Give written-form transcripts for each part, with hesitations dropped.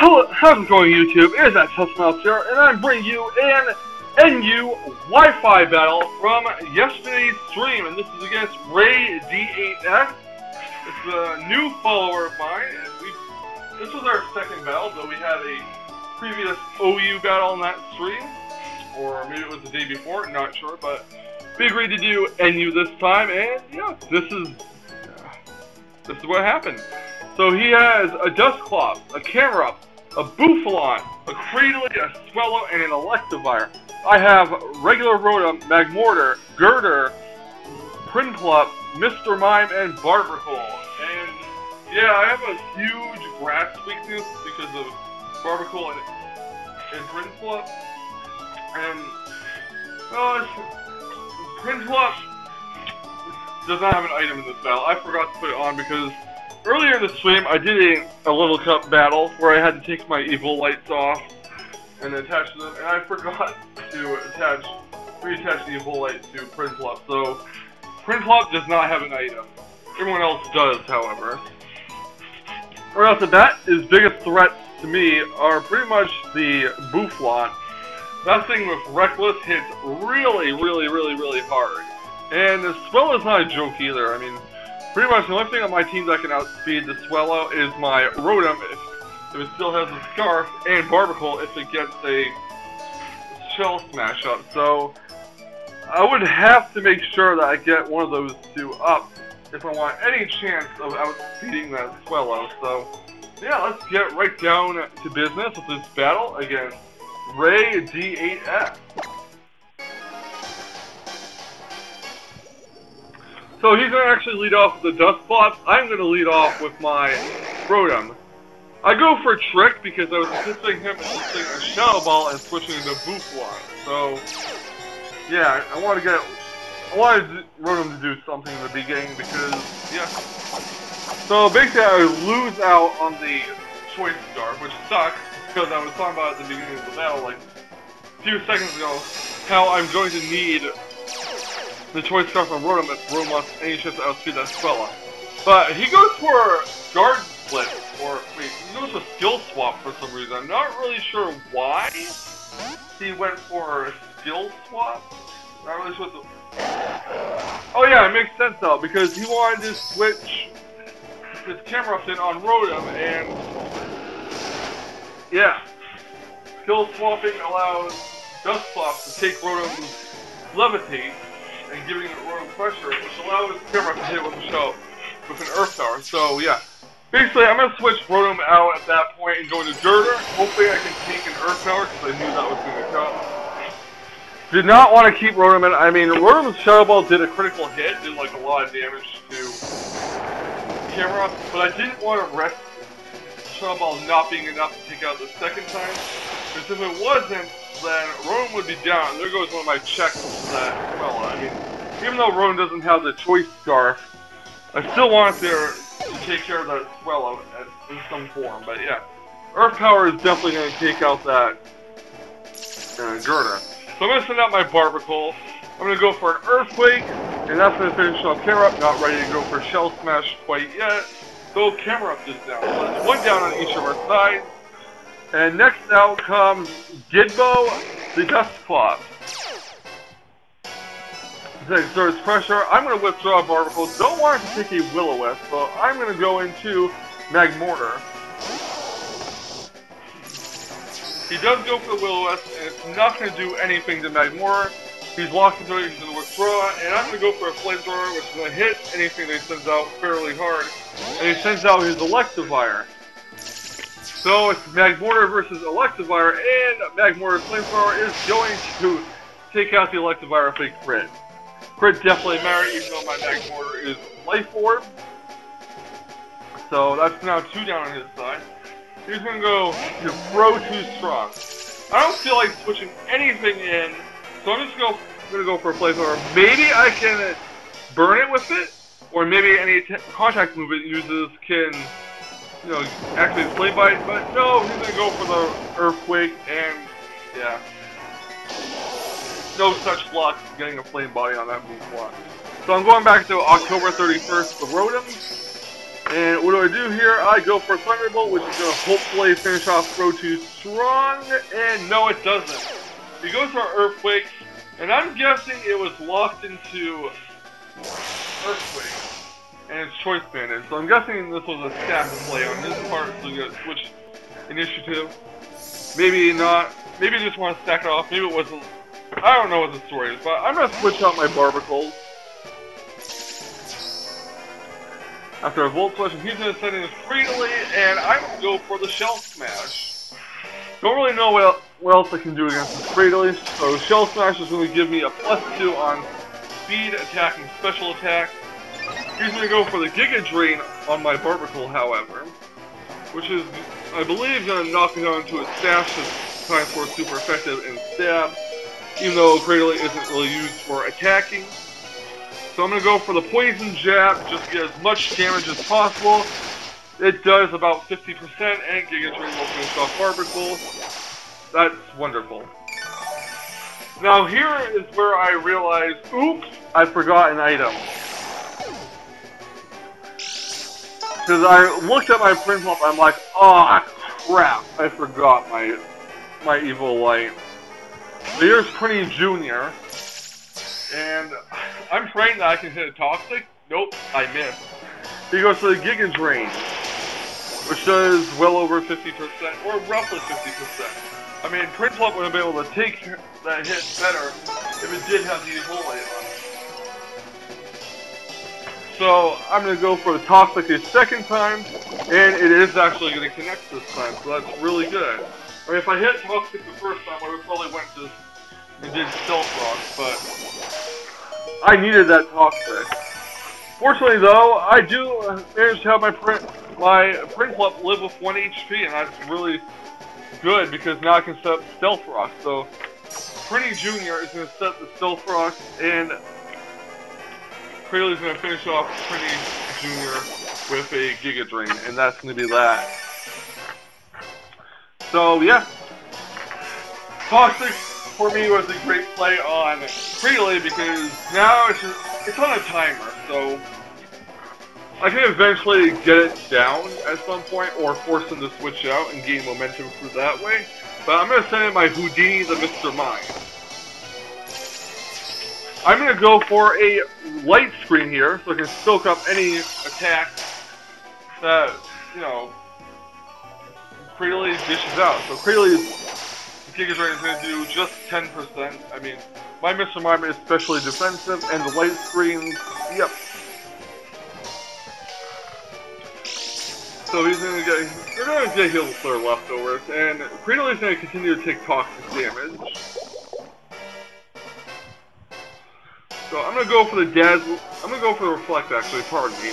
Hello, how's it going, YouTube? It is that Mouse here, and I'm bringing you an NU Wi-Fi battle from yesterday's stream, and this is against Rayd8s. It's a new follower of mine, and this was our second battle, though we had a previous OU battle in that stream, or maybe it was the day before, not sure, but we agreed to do NU this time, and yeah, this is what happened. So he has a Dustcloth, a Camera, a Bouffalon, a Cradley, a Swellow, and an Electivire. I have regular Rotom, Magmortar, Girder, Prinplup, Mr. Mime, and Barbercole. And yeah, I have a huge grass weakness because of Barbercole and Prinplup. And Prinplup does not have an item in this battle. I forgot to put it on because earlier in the stream, I did a Little Cup battle where I had to take my Evolite off and attach them, and I forgot to reattach the Evolite to Prinplup. So Prinplup does not have an item. Everyone else does, however. Right off the bat, his biggest threats to me are pretty much the Bouffalon. That thing with Reckless hits really hard. And the Swellow's not a joke either. I mean, pretty much the only thing on my team that can outspeed the Swellow is my Rotom if it still has a Scarf, and Barbercole if it gets a Shell Smash up. So I would have to make sure that I get one of those two up if I want any chance of outspeeding that Swellow. So yeah, let's get right down to business with this battle against Rayd8s. So he's going to actually lead off with the Dustcloth. I'm going to lead off with my Rotom. I go for Trick because I was anticipating him using a Shadow Ball and switching to Bouffalon. So yeah, I wanted Rotom to do something in the beginning because yeah. So basically I lose out on the Choice Scarf, which sucks because I was talking about at the beginning of the battle like a few seconds ago how I'm going to need the Choice Scarf on Rotom if Rotom wants any chance to outspeed that Swellow. But he goes for Guard Split, or wait, he goes for Skill Swap for some reason. I'm not really sure why he went for Skill Swap. Not really sure what the... Oh yeah, it makes sense though, because he wanted to switch his Camera in on Rotom, and yeah, Skill Swapping allows Dustcloth to take Rotom's Levitate and giving it Rotom pressure, which allows Camera to hit with a shell with an Earth Power. So yeah, basically I'm gonna switch Rotom out at that point and go into Girder. Hopefully I can take an Earth Power because I knew that was gonna come. Did not want to keep Rotom in. I mean, Rotom's Shadow Ball did a critical hit, did like a lot of damage to Camera, but I didn't want to risk Shadow Ball not being enough to take out the second time. Because if it wasn't, then Rotom would be down, and there goes one of my checks that, well, I mean, even though Rotom doesn't have the Choice Scarf, I still want it there to take care of that Swellow in some form, but yeah. Earth Power is definitely going to take out that Girder. So I'm going to send out my Barbercole. I'm going to go for an Earthquake, and that's going to finish off Camera. Not ready to go for Shell Smash quite yet. So Camera is down. So it's one down on each of our sides. And next out comes Gidbo, the Dustcloth. To exert pressure, I'm going to withdraw Barbercole. Don't want to take a Will-O-Wisp, so I'm going to go into Magmortar. He does go for the Will-O-Wisp, and it's not going to do anything to Magmortar. He's locked into it, he's going to withdraw, and I'm going to go for a Flamethrower, which is going to hit anything that he sends out fairly hard. And he sends out his Electivire. So it's Magmortar versus Electivire, and Magmortar's Flamethrower is going to take out the Electivire if they crit. Crit definitely matters, even though my Magmortar is Life Orb. So that's now 2 down on his side. He's going to go to Throw Too Strong. I don't feel like switching anything in, so I'm just going to go for a Flamethrower. Maybe I can burn it with it, or maybe any contact move it uses can, you know, activate Flame Bite, but no, he's going to go for the Earthquake, and yeah. No such luck getting a Flame Body on that move block. So I'm going back to October 31st for Rotom. And what do? Here I go for Thunderbolt, which is going to hopefully finish off Row 2 strong, and no it doesn't. He goes for Earthquake, and I'm guessing it was locked into Earthquake, and it's Choice Banded, so I'm guessing this was a staff play on his part, so we got to switch initiative. Maybe not, maybe he just want to stack it off, maybe it wasn't, I don't know what the story is, but I'm going to switch out my Barbacles. After a Volt Smash, he's going to send in his Freely, and I'm going to go for the Shell Smash. Don't really know what else I can do against this Freely, so Shell Smash is going to give me a +2 on speed, attack, and special attack. He's going to go for the Giga Drain on my Barbacle, however, which is, I believe, going to knock me down to its stash, because Time Force is super effective in stab, even though Freely isn't really used for attacking. So I'm going to go for the Poison Jab, just to get as much damage as possible. It does about 50%, and Giga Drain will finish off Barbacle. That's wonderful. Now here is where I realized, oops, I forgot an item. Because I looked at my Prinny, I'm like, oh crap, I forgot my Evil Light. So here's Prinny Jr., and I'm praying that I can hit a Toxic. Nope, I missed. He goes to the Giga Drain, which does well over 50%, or roughly 50%. I mean, Prinny would have been able to take that hit better if it did have the Evil Light on it. So I'm going to go for the Toxic a second time, and it is actually going to connect this time, so that's really good. I mean, if I hit Toxic the first time, I would probably went to and did Stealth Rock, but I needed that Toxic. Fortunately, though, I do manage to have my Prinny live with 1 HP, and that's really good because now I can set up Stealth Rock. So Prinny Jr. is going to set the Stealth Rock, and Freely's going to finish off Prinny Jr. with a Giga Drain, and that's going to be that. So, yeah. Toxic, for me, was a great play on Freely because now it's on a timer, so I can eventually get it down at some point or force him to switch out and gain momentum through that way. But I'm going to send in my Houdini the Mr. Mind. I'm going to go for a light screen here, so I can soak up any attack that, you know, Freely dishes out. So Freely's Giga Drain is going to do just 10%. I mean, my Mr. Mime is especially defensive, and the light screens, yep. So he's going to get, they're going to get healed with their leftovers, and Freely's going to continue to take toxic damage. So I'm going to go for the Dazzle, I'm going to go for the Reflect actually, pardon me.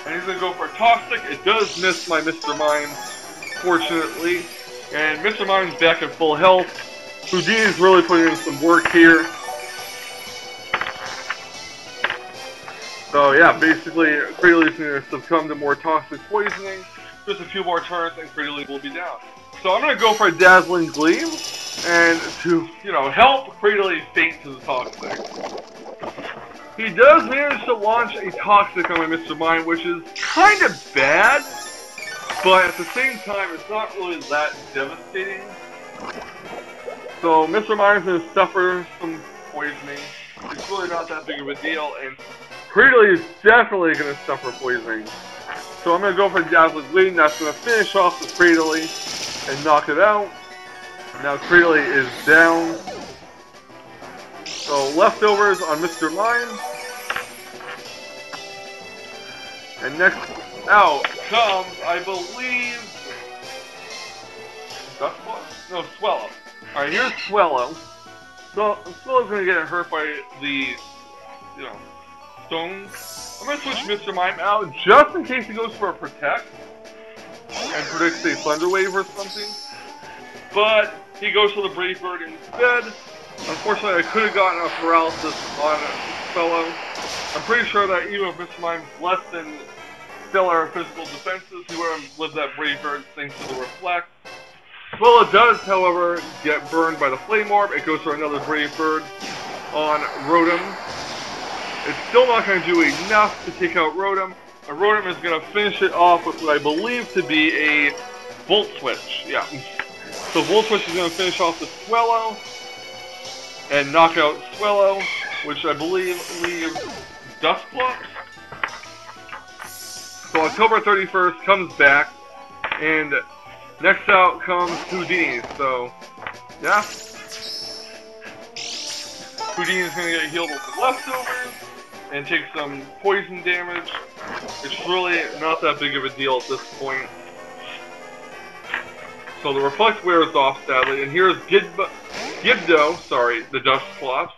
And he's going to go for Toxic. It does miss my Mr. Mime, fortunately. And Mr. Mime's back at full health. Houdini's really putting in some work here. So yeah, basically, Freely's going to succumb to more Toxic Poisoning. Just a few more turns and Freely will be down. So I'm going to go for a Dazzling Gleam. And to, you know, help Freely faint to the Toxic. He does manage to launch a Toxic on my Mr. Mime, which is kind of bad, but at the same time, it's not really that devastating. So Mr. Mime's going to suffer some poisoning. It's really not that big of a deal, and Freely is definitely going to suffer poisoning. So I'm going to go for Dazzling Gleam. That's going to finish off the Freely and knock it out. Now Freely is down. So leftovers on Mr. Mime. And next out comes, I believe, Dustblock? No, Swellow. Alright, here's Swellow. So Swellow's gonna get hurt by the, you know, stones. I'm gonna switch Mr. Mime out just in case he goes for a Protect and predicts a Thunder Wave or something. But he goes for the Brave Bird instead. Unfortunately, I could have gotten a Paralysis on Swellow. I'm pretty sure that even if Mr. Mime's less than stellar physical defenses, he would have lived that Brave Bird thanks to the Reflect. Swellow does, however, get burned by the Flame Orb. It goes for another Brave Bird on Rotom. it's still not going to do enough to take out Rotom. And Rotom is going to finish it off with what I believe to be a Volt Switch. Yeah. So Volt Switch is going to finish off the Swellow and knock out Swellow, which I believe leaves Dusclops. So October 31st comes back, and next out comes Houdini. So, yeah. Houdini is going to get healed with the leftovers and take some poison damage. It's really not that big of a deal at this point. So the Reflect wears off, sadly, and here's Gibdo, the Dusclops.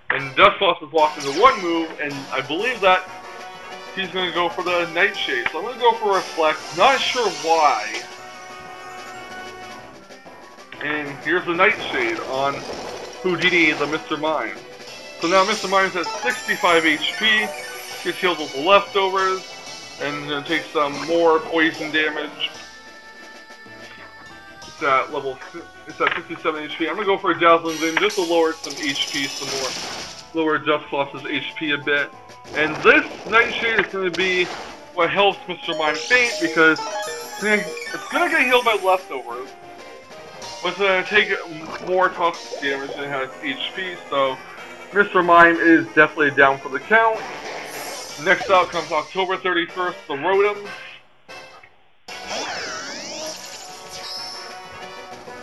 And Dusclops is locked into one move, and I believe that he's going to go for the Nightshade. So I'm going to go for Reflect, not sure why. And here's the Nightshade on Houdini, the Mr. Mime. So now Mr. Mime's at 65 HP, gets healed with the leftovers, and going to take some more poison damage. It's at 57 HP. I'm going to go for a Dazzling Gleam just to lower some HP some more. Lower Dusclops' HP a bit. And this Nightshade is going to be what helps Mr. Mime faint, because it's going to get healed by leftovers. But it's going to take more toxic damage than it has HP, so Mr. Mime is definitely down for the count. Next out comes October 31st, the Rotom.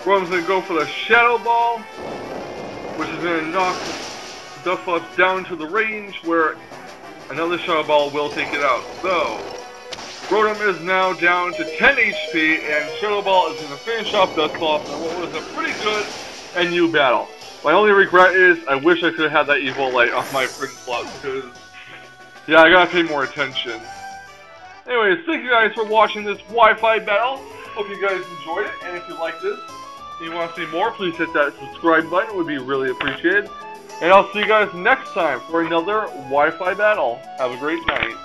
Rotom's going to go for the Shadow Ball, which is going to knock Dusclops down to the range where another Shadow Ball will take it out. So, Rotom is now down to 10 HP, and Shadow Ball is going to finish off Dusclops in what was a pretty good and new battle. My only regret is I wish I could have had that Evolite off my Prinny slot, because, yeah, I gotta pay more attention. Anyways, thank you guys for watching this Wi-Fi battle. Hope you guys enjoyed it, and if you like this and you want to see more, please hit that subscribe button. It would be really appreciated. And I'll see you guys next time for another Wi-Fi battle. Have a great night.